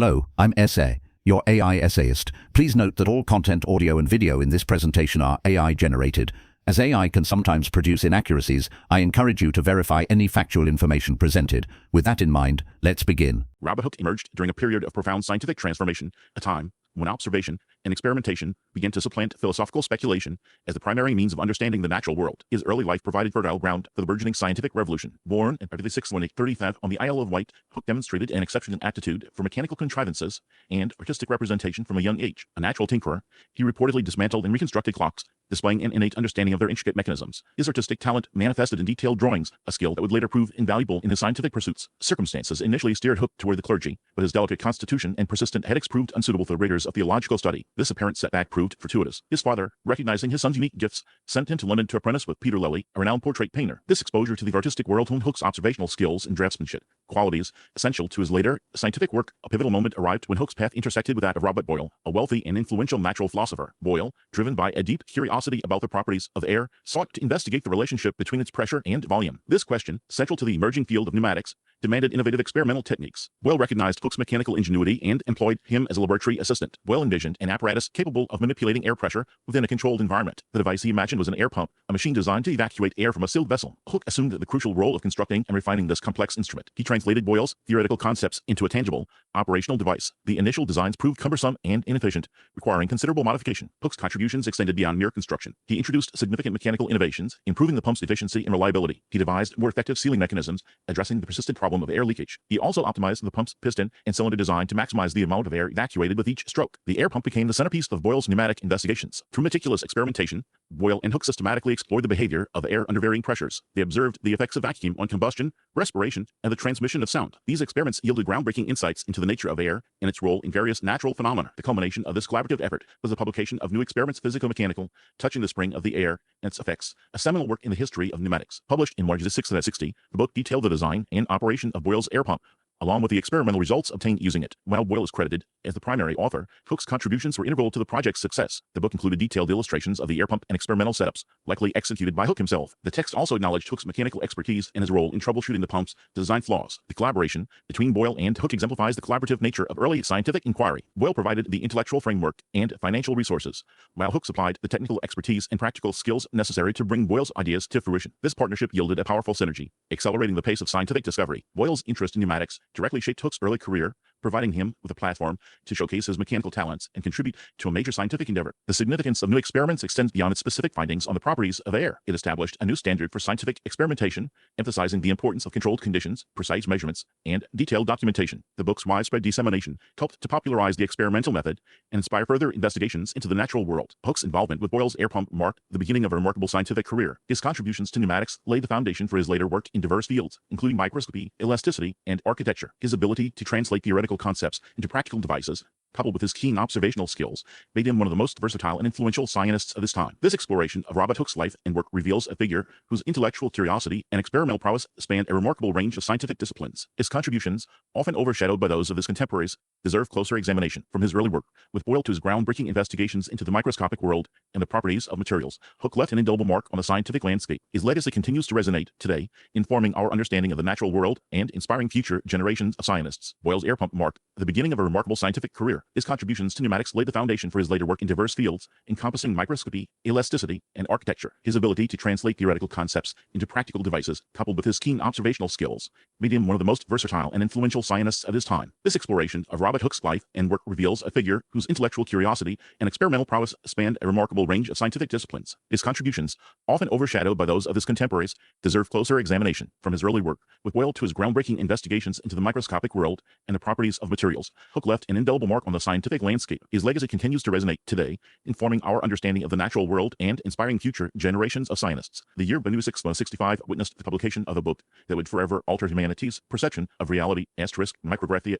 Hello, I'm SA, your AI essayist. Please note that all content, audio and video in this presentation are AI generated. As AI can sometimes produce inaccuracies, I encourage you to verify any factual information presented. With that in mind, let's begin. Robert Hooke emerged during a period of profound scientific transformation, a time when observation and experimentation began to supplant philosophical speculation as the primary means of understanding the natural world. His early life provided fertile ground for the burgeoning scientific revolution. Born in 1835 on the Isle of Wight, Hooke demonstrated an exceptional aptitude for mechanical contrivances and artistic representation from a young age. A natural tinkerer, he reportedly dismantled and reconstructed clocks, displaying an innate understanding of their intricate mechanisms. His artistic talent manifested in detailed drawings, a skill that would later prove invaluable in his scientific pursuits. Circumstances initially steered Hooke toward the clergy, but his delicate constitution and persistent headaches proved unsuitable for the rigors of theological study. This apparent setback proved fortuitous. His father, recognizing his son's unique gifts, sent him to London to apprentice with Peter Lely, a renowned portrait painter. This exposure to the artistic world honed Hooke's observational skills and draftsmanship, qualities essential to his later scientific work. A pivotal moment arrived when Hooke's path intersected with that of Robert Boyle, a wealthy and influential natural philosopher. Boyle, driven by a deep curiosity about the properties of air, sought to investigate the relationship between its pressure and volume. This question, central to the emerging field of pneumatics, demanded innovative experimental techniques. Boyle recognized Hooke's mechanical ingenuity and employed him as a laboratory assistant. Boyle envisioned an apparatus capable of manipulating air pressure within a controlled environment. The device he imagined was an air pump, a machine designed to evacuate air from a sealed vessel. Hooke assumed the crucial role of constructing and refining this complex instrument. He translated Boyle's theoretical concepts into a tangible, operational device. The initial designs proved cumbersome and inefficient, requiring considerable modification. Hooke's contributions extended beyond mere construction. He introduced significant mechanical innovations, improving the pump's efficiency and reliability. He devised more effective sealing mechanisms, addressing the persistent problem of air leakage. He also optimized the pump's piston and cylinder design to maximize the amount of air evacuated with each stroke. The air pump became the centerpiece of Boyle's pneumatic investigations. Through meticulous experimentation, Boyle and Hooke systematically explored the behavior of air under varying pressures. They observed the effects of vacuum on combustion, respiration, and the transmission of sound. These experiments yielded groundbreaking insights into the nature of air and its role in various natural phenomena. The culmination of this collaborative effort was the publication of New Experiments Physico-Mechanical, Touching the Spring of the Air and Its Effects, a seminal work in the history of pneumatics. Published in March 1660, the book detailed the design and operation of Boyle's air pump, along with the experimental results obtained using it. While Boyle is credited as the primary author, Hooke's contributions were integral to the project's success. The book included detailed illustrations of the air pump and experimental setups, likely executed by Hooke himself. The text also acknowledged Hooke's mechanical expertise and his role in troubleshooting the pump's design flaws. The collaboration between Boyle and Hooke exemplifies the collaborative nature of early scientific inquiry. Boyle provided the intellectual framework and financial resources, while Hooke supplied the technical expertise and practical skills necessary to bring Boyle's ideas to fruition. This partnership yielded a powerful synergy, accelerating the pace of scientific discovery. Boyle's interest in pneumatics directly shaped Hooke's early career, providing him with a platform to showcase his mechanical talents and contribute to a major scientific endeavor. The significance of New Experiments extends beyond its specific findings on the properties of air. It established a new standard for scientific experimentation, emphasizing the importance of controlled conditions, precise measurements, and detailed documentation. The book's widespread dissemination helped to popularize the experimental method and inspire further investigations into the natural world. Hooke's involvement with Boyle's air pump marked the beginning of a remarkable scientific career. His contributions to pneumatics laid the foundation for his later work in diverse fields, including microscopy, elasticity, and architecture. His ability to translate theoretical concepts into practical devices, coupled with his keen observational skills, made him one of the most versatile and influential scientists of his time. This exploration of Robert Hooke's life and work reveals a figure whose intellectual curiosity and experimental prowess spanned a remarkable range of scientific disciplines. His contributions, often overshadowed by those of his contemporaries, deserve closer examination. From his early work with Boyle to his groundbreaking investigations into the microscopic world and the properties of materials, Hooke left an indelible mark on the scientific landscape. His legacy continues to resonate today, informing our understanding of the natural world and inspiring future generations of scientists. Boyle's air pump marked the beginning of a remarkable scientific career. His contributions to pneumatics laid the foundation for his later work in diverse fields, encompassing microscopy, elasticity, and architecture. His ability to translate theoretical concepts into practical devices, coupled with his keen observational skills, made him one of the most versatile and influential scientists of his time. This exploration of Robert Hooke's life and work reveals a figure whose intellectual curiosity and experimental prowess spanned a remarkable range of scientific disciplines. His contributions, often overshadowed by those of his contemporaries, deserve closer examination. From his early work with Boyle to his groundbreaking investigations into the microscopic world and the properties of materials, Hooke left an indelible mark on the scientific landscape. His legacy continues to resonate today, informing our understanding of the natural world and inspiring future generations of scientists. The year of 1665 witnessed the publication of a book that would forever alter humanity's perception of reality, Micrographia.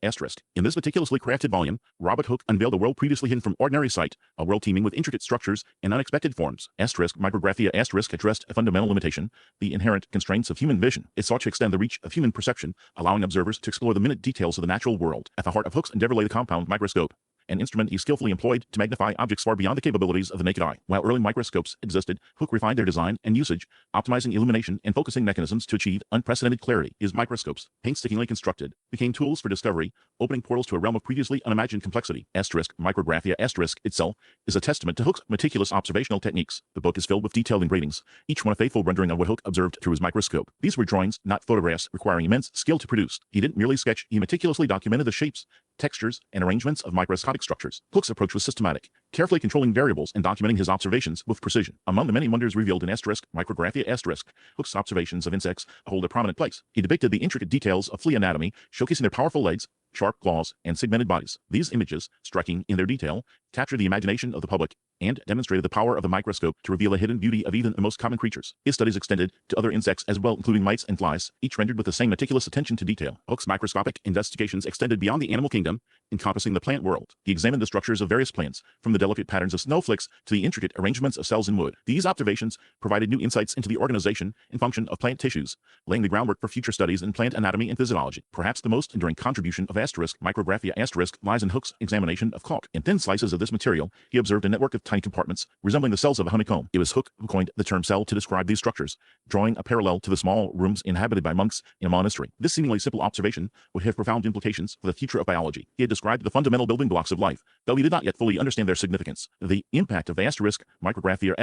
In this meticulously crafted volume, Robert Hooke unveiled a world previously hidden from ordinary sight, a world teeming with intricate structures and unexpected forms. Micrographia addressed a fundamental limitation, the inherent constraints of human vision. It sought to extend the reach of human perception, allowing observers to explore the minute details of the natural world. At the heart of Hooke's endeavor lay the compound microscope, an instrument he skillfully employed to magnify objects far beyond the capabilities of the naked eye. While early microscopes existed, Hooke refined their design and usage, optimizing illumination and focusing mechanisms to achieve unprecedented clarity. His microscopes, painstakingly constructed, became tools for discovery, opening portals to a realm of previously unimagined complexity. Micrographia itself is a testament to Hooke's meticulous observational techniques. The book is filled with detailed engravings, each one a faithful rendering of what Hooke observed through his microscope. These were drawings, not photographs, requiring immense skill to produce. He didn't merely sketch, he meticulously documented the shapes, textures, and arrangements of microscopic structures. Hooke's approach was systematic, carefully controlling variables and documenting his observations with precision. Among the many wonders revealed in Micrographia Hooke's observations of insects hold a prominent place. He depicted the intricate details of flea anatomy, showcasing their powerful legs, sharp claws, and segmented bodies. These images, striking in their detail, captured the imagination of the public and demonstrated the power of the microscope to reveal the hidden beauty of even the most common creatures. His studies extended to other insects as well, including mites and flies, each rendered with the same meticulous attention to detail. Hooke's microscopic investigations extended beyond the animal kingdom, encompassing the plant world. He examined the structures of various plants, from the delicate patterns of snowflakes to the intricate arrangements of cells in wood. These observations provided new insights into the organization and function of plant tissues, laying the groundwork for future studies in plant anatomy and physiology. Perhaps the most enduring contribution of Micrographia lies in Hooke's examination of cork. In thin slices of this material, he observed a network of tiny compartments, resembling the cells of a honeycomb. It was Hooke who coined the term cell to describe these structures, drawing a parallel to the small rooms inhabited by monks in a monastery. This seemingly simple observation would have profound implications for the future of biology. He had described the fundamental building blocks of life, though he did not yet fully understand their significance. The impact of Micrographia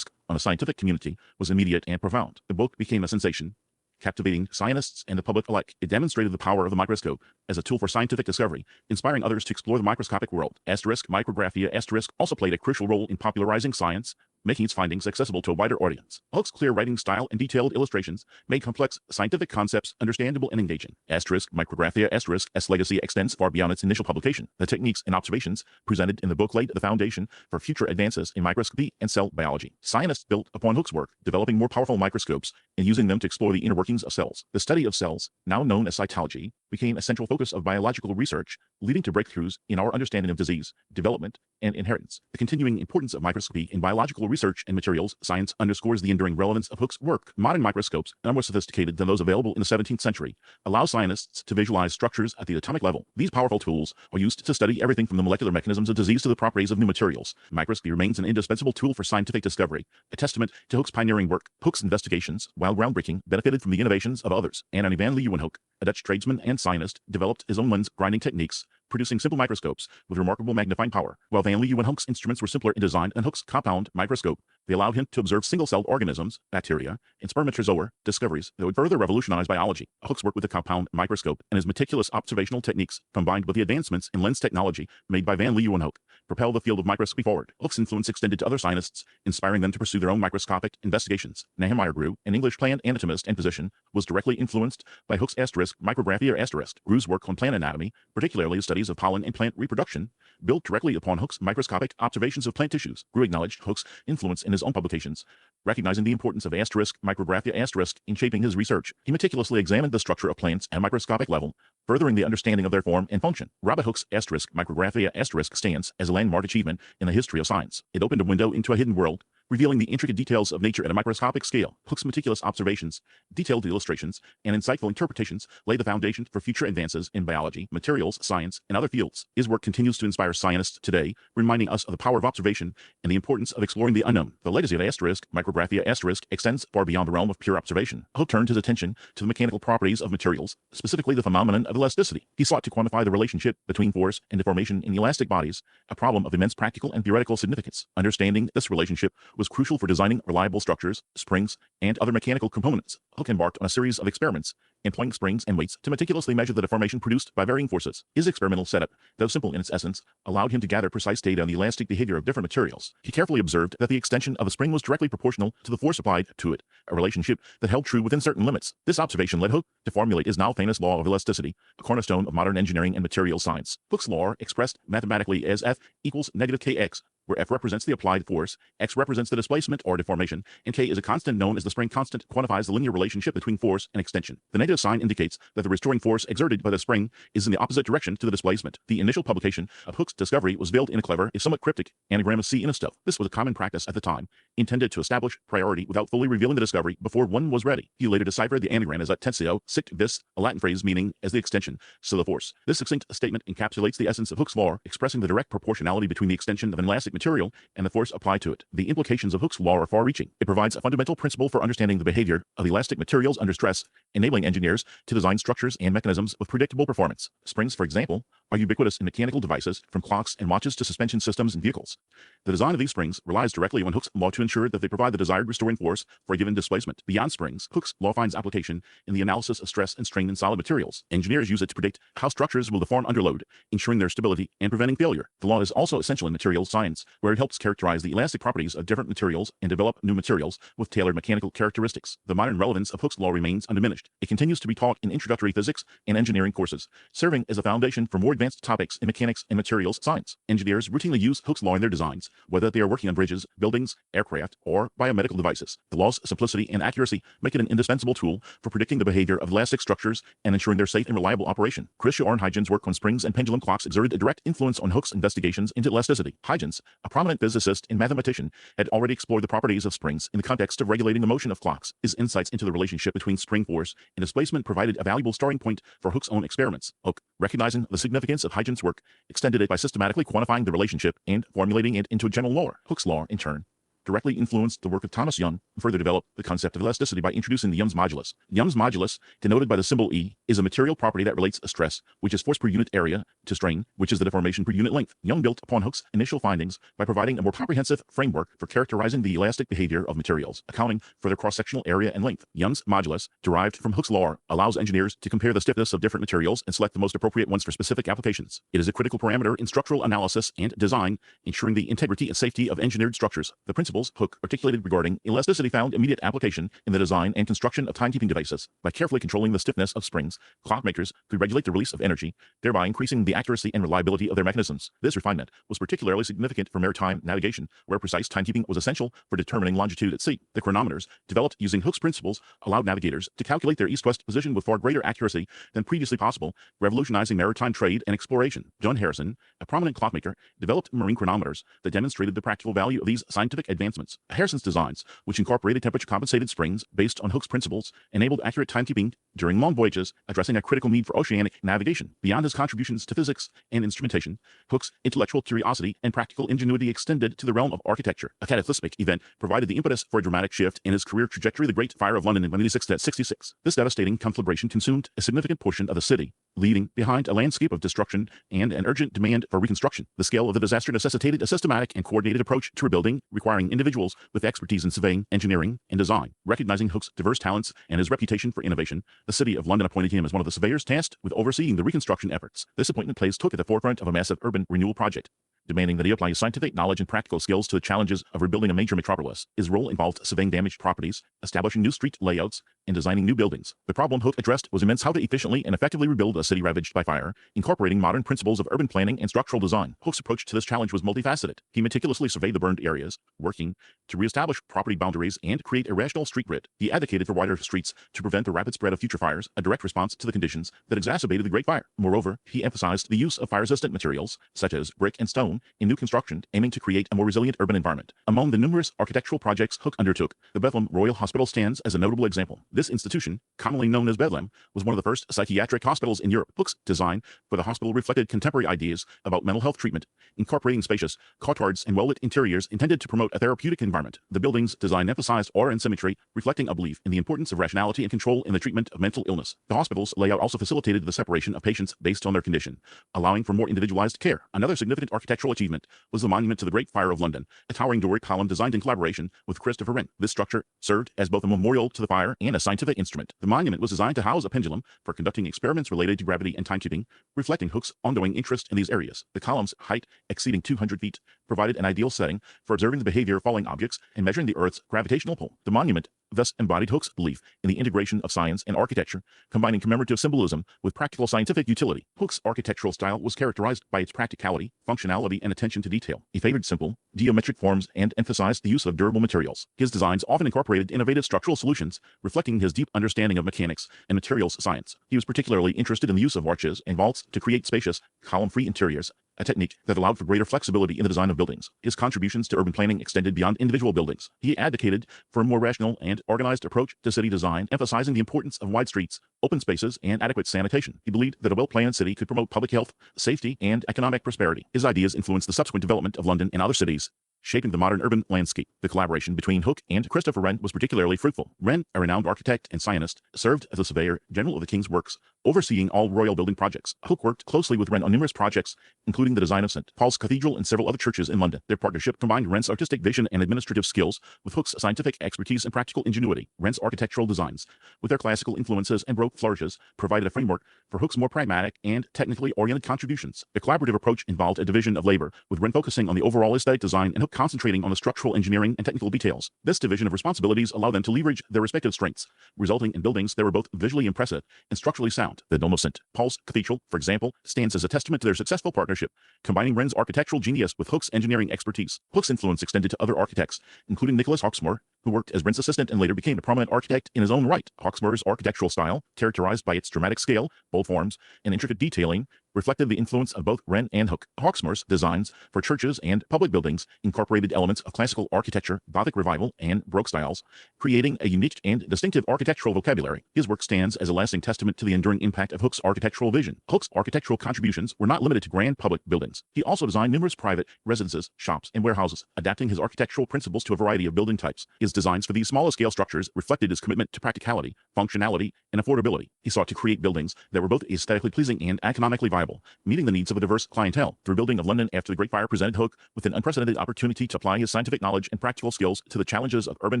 on the scientific community was immediate and profound. The book became a sensation, captivating scientists and the public alike. It demonstrated the power of the microscope as a tool for scientific discovery, inspiring others to explore the microscopic world. Micrographia also played a crucial role in popularizing science, making its findings accessible to a wider audience. Hooke's clear writing style and detailed illustrations made complex scientific concepts understandable and engaging. Micrographia's legacy extends far beyond its initial publication. The techniques and observations presented in the book laid the foundation for future advances in microscopy and cell biology. Scientists built upon Hooke's work, developing more powerful microscopes and using them to explore the inner workings of cells. The study of cells, now known as cytology, became a central focus of biological research, leading to breakthroughs in our understanding of disease, development, and inheritance. The continuing importance of microscopy in biological research and materials science underscores the enduring relevance of Hooke's work. Modern microscopes, now more sophisticated than those available in the 17th century, allow scientists to visualize structures at the atomic level. These powerful tools are used to study everything from the molecular mechanisms of disease to the properties of new materials. Microscopy remains an indispensable tool for scientific discovery, a testament to Hooke's pioneering work. Hooke's investigations, while groundbreaking, benefited from the innovations of others. Antoine van Leeuwenhoek, a Dutch tradesman and scientist, developed his own lens grinding techniques, producing simple microscopes with remarkable magnifying power. While van Leeuwenhoek's instruments were simpler in design than Hooke's compound microscope, they allowed him to observe single-celled organisms, bacteria, and spermatozoa, discoveries that would further revolutionize biology. Hooke's work with the compound microscope and his meticulous observational techniques, combined with the advancements in lens technology made by van Leeuwenhoek, propelled the field of microscopy forward. Hooke's influence extended to other scientists, inspiring them to pursue their own microscopic investigations. Nehemiah Grew, an English plant anatomist and physician, was directly influenced by Hooke's Micrographia. Grew's work on plant anatomy, particularly the studies of pollen and plant reproduction, built directly upon Hooke's microscopic observations of plant tissues. Grew acknowledged Hooke's influence in his own publications, recognizing the importance of Micrographia in shaping his research. He meticulously examined the structure of plants at a microscopic level, furthering the understanding of their form and function. Robert Hooke's Micrographia stands as a landmark achievement in the history of science. It opened a window into a hidden world, revealing the intricate details of nature at a microscopic scale. Hooke's meticulous observations, detailed illustrations, and insightful interpretations laid the foundation for future advances in biology, materials, science, and other fields. His work continues to inspire scientists today, reminding us of the power of observation and the importance of exploring the unknown. The legacy of Micrographia extends far beyond the realm of pure observation. Hooke turned his attention to the mechanical properties of materials, specifically the phenomenon of elasticity. He sought to quantify the relationship between force and deformation in elastic bodies, a problem of immense practical and theoretical significance. Understanding this relationship was crucial for designing reliable structures, springs, and other mechanical components. Hooke embarked on a series of experiments, employing springs and weights to meticulously measure the deformation produced by varying forces. His experimental setup, though simple in its essence, allowed him to gather precise data on the elastic behavior of different materials. He carefully observed that the extension of a spring was directly proportional to the force applied to it, a relationship that held true within certain limits. This observation led Hooke to formulate his now famous law of elasticity, a cornerstone of modern engineering and materials science. Hooke's law, expressed mathematically as F equals -kx, where F represents the applied force, X represents the displacement or deformation, and K is a constant known as the spring constant, quantifies the linear relationship between force and extension. The negative sign indicates that the restoring force exerted by the spring is in the opposite direction to the displacement. The initial publication of Hooke's discovery was veiled in a clever, if somewhat cryptic, anagram of C in a stove. This was a common practice at the time, intended to establish priority without fully revealing the discovery before one was ready. He later deciphered the anagram as tensio sic vis, a Latin phrase meaning as the extension, so the force. This succinct statement encapsulates the essence of Hooke's law, expressing the direct proportionality between the extension of an elastic material and the force applied to it. The implications of Hooke's law are far-reaching. It provides a fundamental principle for understanding the behavior of elastic materials under stress, enabling engineers to design structures and mechanisms with predictable performance. Springs, for example, are ubiquitous in mechanical devices, from clocks and watches to suspension systems and vehicles. The design of these springs relies directly on Hooke's law to ensure that they provide the desired restoring force for a given displacement. Beyond springs, Hooke's law finds application in the analysis of stress and strain in solid materials. Engineers use it to predict how structures will deform under load, ensuring their stability and preventing failure. The law is also essential in materials science, where it helps characterize the elastic properties of different materials and develop new materials with tailored mechanical characteristics. The modern relevance of Hooke's law remains undiminished. It continues to be taught in introductory physics and engineering courses, serving as a foundation for more advanced topics in mechanics and materials science. Engineers routinely use Hooke's law in their designs, whether they are working on bridges, buildings, aircraft, or biomedical devices. The law's simplicity and accuracy make it an indispensable tool for predicting the behavior of elastic structures and ensuring their safe and reliable operation. Christian Huygens' work on springs and pendulum clocks exerted a direct influence on Hooke's investigations into elasticity. Huygens, a prominent physicist and mathematician, had already explored the properties of springs in the context of regulating the motion of clocks. His insights into the relationship between spring force and displacement provided a valuable starting point for Hooke's own experiments. Hooke, recognizing the significance of Huygens' work, extended it by systematically quantifying the relationship and formulating it into a general law. Hooke's law, in turn, directly influenced the work of Thomas Young, who further developed the concept of elasticity by introducing the Young's modulus. Young's modulus, denoted by the symbol E, is a material property that relates a stress, which is force per unit area, to strain, which is the deformation per unit length. Young built upon Hooke's initial findings by providing a more comprehensive framework for characterizing the elastic behavior of materials, accounting for their cross-sectional area and length. Young's modulus, derived from Hooke's law, allows engineers to compare the stiffness of different materials and select the most appropriate ones for specific applications. It is a critical parameter in structural analysis and design, ensuring the integrity and safety of engineered structures. The principles Hooke articulated regarding elasticity found immediate application in the design and construction of timekeeping devices. By carefully controlling the stiffness of springs, clockmakers could regulate the release of energy, thereby increasing the accuracy and reliability of their mechanisms. This refinement was particularly significant for maritime navigation, where precise timekeeping was essential for determining longitude at sea. The chronometers, developed using Hooke's principles, allowed navigators to calculate their east-west position with far greater accuracy than previously possible, revolutionizing maritime trade and exploration. John Harrison, a prominent clockmaker, developed marine chronometers that demonstrated the practical value of these scientific advancements. Harrison's designs, which incorporated temperature-compensated springs based on Hooke's principles, enabled accurate timekeeping during long voyages, addressing a critical need for oceanic navigation. Beyond his contributions to physics and instrumentation, Hooke's intellectual curiosity and practical ingenuity extended to the realm of architecture. A cataclysmic event provided the impetus for a dramatic shift in his career trajectory: the Great Fire of London in 1666. This devastating conflagration consumed a significant portion of the city, leaving behind a landscape of destruction and an urgent demand for reconstruction. The scale of the disaster necessitated a systematic and coordinated approach to rebuilding, requiring individuals with expertise in surveying, engineering, and design. Recognizing Hooke's diverse talents and his reputation for innovation, the city of London appointed him as one of the surveyors tasked with overseeing the reconstruction efforts. This appointment placed Hooke at the forefront of a massive urban renewal project, demanding that he apply his scientific knowledge and practical skills to the challenges of rebuilding a major metropolis. His role involved surveying damaged properties, establishing new street layouts, and designing new buildings. The problem Hooke addressed was immense: how to efficiently and effectively rebuild a city ravaged by fire, incorporating modern principles of urban planning and structural design. Hooke's approach to this challenge was multifaceted. He meticulously surveyed the burned areas, working to reestablish property boundaries and create a rational street grid. He advocated for wider streets to prevent the rapid spread of future fires, a direct response to the conditions that exacerbated the Great Fire. Moreover, he emphasized the use of fire-resistant materials, such as brick and stone, in new construction, aiming to create a more resilient urban environment. Among the numerous architectural projects Hooke undertook, the Bethlehem Royal Hospital stands as a notable example. This institution, commonly known as Bethlehem, was one of the first psychiatric hospitals in Europe. Hooke's design for the hospital reflected contemporary ideas about mental health treatment, incorporating spacious courtyards and well-lit interiors intended to promote a therapeutic environment. The building's design emphasized order and symmetry, reflecting a belief in the importance of rationality and control in the treatment of mental illness. The hospital's layout also facilitated the separation of patients based on their condition, allowing for more individualized care. Another significant architectural achievement was the monument to the Great Fire of London, a towering Doric column designed in collaboration with Christopher Wren. This structure served as both a memorial to the fire and a scientific instrument. The monument was designed to house a pendulum for conducting experiments related to gravity and timekeeping, reflecting Hooke's ongoing interest in these areas. The column's height, exceeding 200 feet, provided an ideal setting for observing the behavior of falling objects and measuring the Earth's gravitational pull. The monument thus embodied Hooke's belief in the integration of science and architecture, combining commemorative symbolism with practical scientific utility. Hooke's architectural style was characterized by its practicality, functionality, and attention to detail. He favored simple, geometric forms and emphasized the use of durable materials. His designs often incorporated innovative structural solutions, reflecting his deep understanding of mechanics and materials science. He was particularly interested in the use of arches and vaults to create spacious, column-free interiors, a technique that allowed for greater flexibility in the design of buildings. His contributions to urban planning extended beyond individual buildings. He advocated for a more rational and organized approach to city design, emphasizing the importance of wide streets, open spaces, and adequate sanitation. He believed that a well-planned city could promote public health, safety, and economic prosperity. His ideas influenced the subsequent development of London and other cities, shaping the modern urban landscape. The collaboration between Hooke and Christopher Wren was particularly fruitful. Wren, a renowned architect and scientist, served as the surveyor general of the King's Works, overseeing all royal building projects. Hooke worked closely with Wren on numerous projects, including the design of St. Paul's Cathedral and several other churches in London. Their partnership combined Wren's artistic vision and administrative skills with Hooke's scientific expertise and practical ingenuity. Wren's architectural designs, with their classical influences and Baroque flourishes, provided a framework for Hooke's more pragmatic and technically oriented contributions. The collaborative approach involved a division of labor, with Wren focusing on the overall aesthetic design and Hooke concentrating on the structural engineering and technical details. This division of responsibilities allowed them to leverage their respective strengths, resulting in buildings that were both visually impressive and structurally sound. The Dome of St. Paul's Cathedral, for example, stands as a testament to their successful partnership, combining Wren's architectural genius with Hooke's engineering expertise. Hooke's influence extended to other architects, including Nicholas Hawksmoor, who worked as Wren's assistant and later became a prominent architect in his own right. Hawksmoor's architectural style, characterized by its dramatic scale, bold forms, and intricate detailing, reflected the influence of both Wren and Hooke. Hawksmoor's designs for churches and public buildings incorporated elements of classical architecture, Gothic revival, and Baroque styles, creating a unique and distinctive architectural vocabulary. His work stands as a lasting testament to the enduring impact of Hooke's architectural vision. Hooke's architectural contributions were not limited to grand public buildings. He also designed numerous private residences, shops, and warehouses, adapting his architectural principles to a variety of building types. His designs for these smaller-scale structures reflected his commitment to practicality, functionality, and affordability. He sought to create buildings that were both aesthetically pleasing and economically viable, meeting the needs of a diverse clientele. The rebuilding of London after the Great Fire presented Hooke with an unprecedented opportunity to apply his scientific knowledge and practical skills to the challenges of urban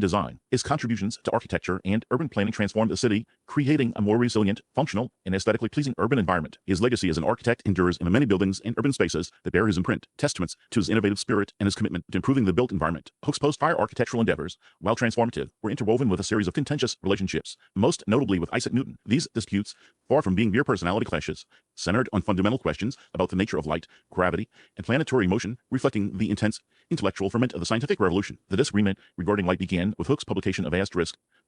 design. His contributions to architecture and urban planning transformed the city, creating a more resilient, functional, and aesthetically pleasing urban environment. His legacy as an architect endures in the many buildings and urban spaces that bear his imprint, testaments to his innovative spirit and his commitment to improving the built environment. Hooke's post-fire architectural endeavors, while transformative, were interwoven with a series of contentious relationships, most notably with Isaac Newton. These disputes, far from being mere personality clashes, centered on fundamental questions about the nature of light, gravity, and planetary motion, reflecting the intense intellectual ferment of the scientific revolution. The disagreement regarding light began with Hooke's publication of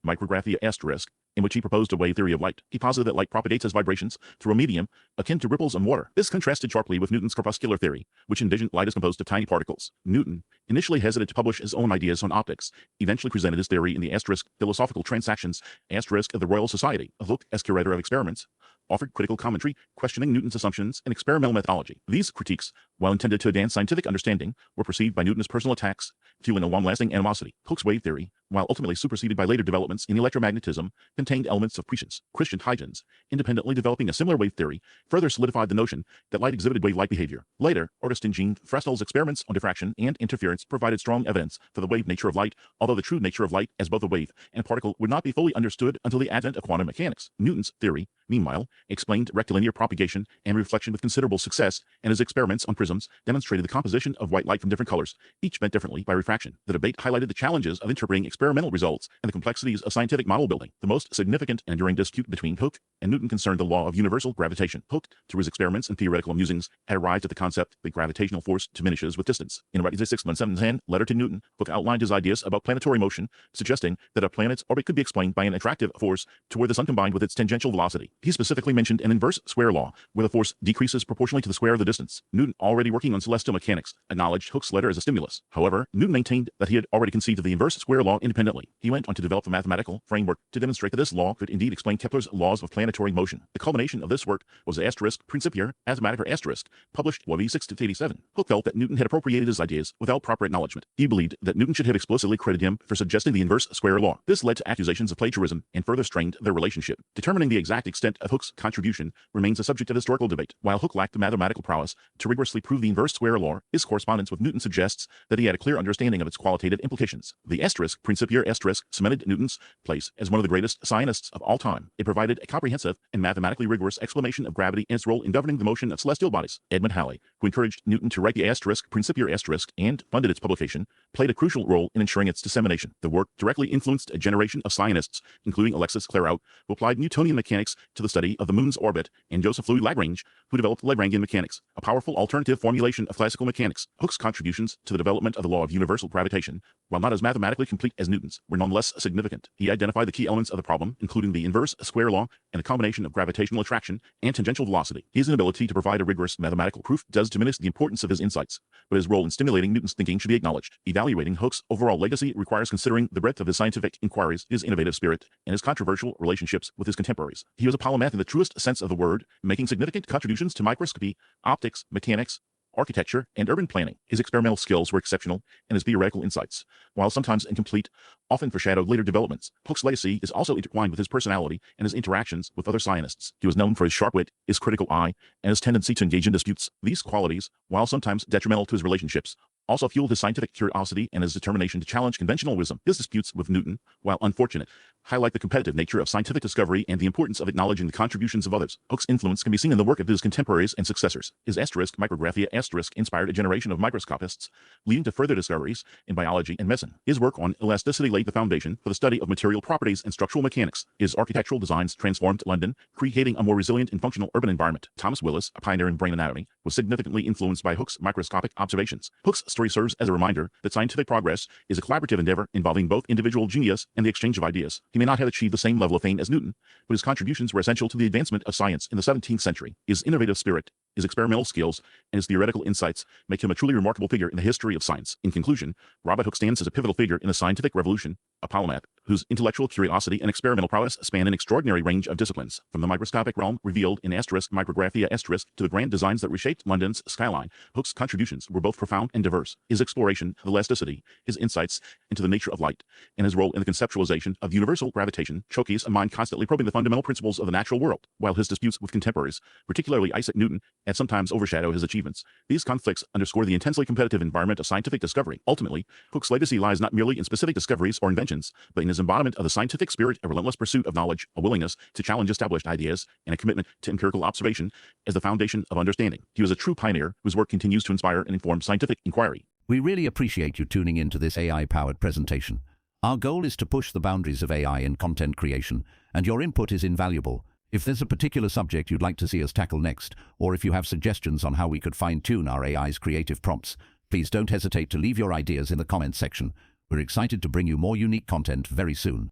Micrographia, in which he proposed a wave theory of light. He posited that light propagates as vibrations through a medium akin to ripples in water. This contrasted sharply with Newton's corpuscular theory, which envisioned light as composed of tiny particles. Newton, initially hesitant to publish his own ideas on optics, eventually presented his theory in the Philosophical Transactions of the Royal Society. Hooke, as curator of experiments, offered critical commentary, questioning Newton's assumptions and experimental methodology. These critiques, while intended to advance scientific understanding, were perceived by Newton as personal attacks, fueling a long-lasting animosity. Hooke's wave theory, while ultimately superseded by later developments in electromagnetism, contained elements of Christian Huygens, independently developing a similar wave theory, further solidified the notion that light exhibited wave-like behavior. Later, Augustin Jean Fresnel's experiments on diffraction and interference provided strong evidence for the wave nature of light, although the true nature of light as both a wave and particle would not be fully understood until the advent of quantum mechanics. Newton's theory, meanwhile, explained rectilinear propagation and reflection with considerable success, and his experiments on prisms demonstrated the composition of white light from different colors, each bent differently by refraction. The debate highlighted the challenges of interpreting experimental results and the complexities of scientific model building. The most significant and enduring dispute between Hooke and Newton concerned the law of universal gravitation. Hooke, through his experiments and theoretical musings, had arrived at the concept that gravitational force diminishes with distance. In a 1710 letter to Newton, Hooke outlined his ideas about planetary motion, suggesting that a planet's orbit could be explained by an attractive force to where the sun combined with its tangential velocity. He specifically mentioned an inverse square law, where the force decreases proportionally to the square of the distance. Newton, already working on celestial mechanics, acknowledged Hooke's letter as a stimulus. However, Newton maintained that he had already conceived of the inverse square law independently. He went on to develop a mathematical framework to demonstrate that this law could indeed explain Kepler's laws of planetary motion. The culmination of this work was the Principia Mathematica published in 1687. Hooke felt that Newton had appropriated his ideas without proper acknowledgement. He believed that Newton should have explicitly credited him for suggesting the inverse square law. This led to accusations of plagiarism and further strained their relationship. Determining the exact extent of Hooke's contribution remains a subject of historical debate. While Hooke lacked the mathematical prowess to rigorously prove the inverse square law, his correspondence with Newton suggests that he had a clear understanding of its qualitative implications. The asterisk Principia asterisk cemented Newton's place as one of the greatest scientists of all time. It provided a comprehensive and mathematically rigorous explanation of gravity and its role in governing the motion of celestial bodies. Edmund Halley, who encouraged Newton to write the asterisk Principia asterisk and funded its publication, played a crucial role in ensuring its dissemination. The work directly influenced a generation of scientists, including Alexis Clairaut, who applied Newtonian mechanics to the study of the moon's orbit, and Joseph Louis Lagrange, who developed Lagrangian mechanics, a powerful alternative formulation of classical mechanics. Hooke's contributions to the development of the law of universal gravitation, while not as mathematically complete as Newton's, were nonetheless significant. He identified the key elements of the problem, including the inverse square law and a combination of gravitational attraction and tangential velocity. His inability to provide a rigorous mathematical proof does diminish the importance of his insights, but his role in stimulating Newton's thinking should be acknowledged. Evaluating Hooke's overall legacy requires considering the breadth of his scientific inquiries, his innovative spirit, and his controversial relationships with his contemporaries. He was a polymath in the truest sense of the word, making significant contributions to microscopy, optics, mechanics, architecture, and urban planning. His experimental skills were exceptional, and his theoretical insights, while sometimes incomplete, often foreshadowed later developments. Hooke's legacy is also intertwined with his personality and his interactions with other scientists. He was known for his sharp wit, his critical eye, and his tendency to engage in disputes. These qualities, while sometimes detrimental to his relationships, also fueled his scientific curiosity and his determination to challenge conventional wisdom. His disputes with Newton, while unfortunate, highlight the competitive nature of scientific discovery and the importance of acknowledging the contributions of others. Hooke's influence can be seen in the work of his contemporaries and successors. His asterisk Micrographia asterisk inspired a generation of microscopists, leading to further discoveries in biology and medicine. His work on elasticity laid the foundation for the study of material properties and structural mechanics. His architectural designs transformed London, creating a more resilient and functional urban environment. Thomas Willis, a pioneer in brain anatomy, was significantly influenced by Hooke's microscopic observations. Hooke's story serves as a reminder that scientific progress is a collaborative endeavor involving both individual genius and the exchange of ideas. He may not have achieved the same level of fame as Newton, but his contributions were essential to the advancement of science in the 17th century. His innovative spirit, his experimental skills, and his theoretical insights make him a truly remarkable figure in the history of science. In conclusion, Robert Hooke stands as a pivotal figure in the scientific revolution, a polymath whose intellectual curiosity and experimental prowess span an extraordinary range of disciplines, from the microscopic realm revealed in asterisk Micrographia asterisk to the grand designs that reshaped London's skyline. Hooke's contributions were both profound and diverse. His exploration of elasticity, his insights into the nature of light, and his role in the conceptualization of universal gravitation showcase a mind constantly probing the fundamental principles of the natural world. While his disputes with contemporaries, particularly Isaac Newton, and sometimes overshadow his achievements, these conflicts underscore the intensely competitive environment of scientific discovery. Ultimately, Hooke's legacy lies not merely in specific discoveries or inventions, but in his embodiment of the scientific spirit, a relentless pursuit of knowledge, a willingness to challenge established ideas, and a commitment to empirical observation as the foundation of understanding. He was a true pioneer whose work continues to inspire and inform scientific inquiry. We really appreciate you tuning into this AI-powered presentation. Our goal is to push the boundaries of AI in content creation, and your input is invaluable. If there's a particular subject you'd like to see us tackle next, or if you have suggestions on how we could fine-tune our AI's creative prompts, please don't hesitate to leave your ideas in the comments section. We're excited to bring you more unique content very soon.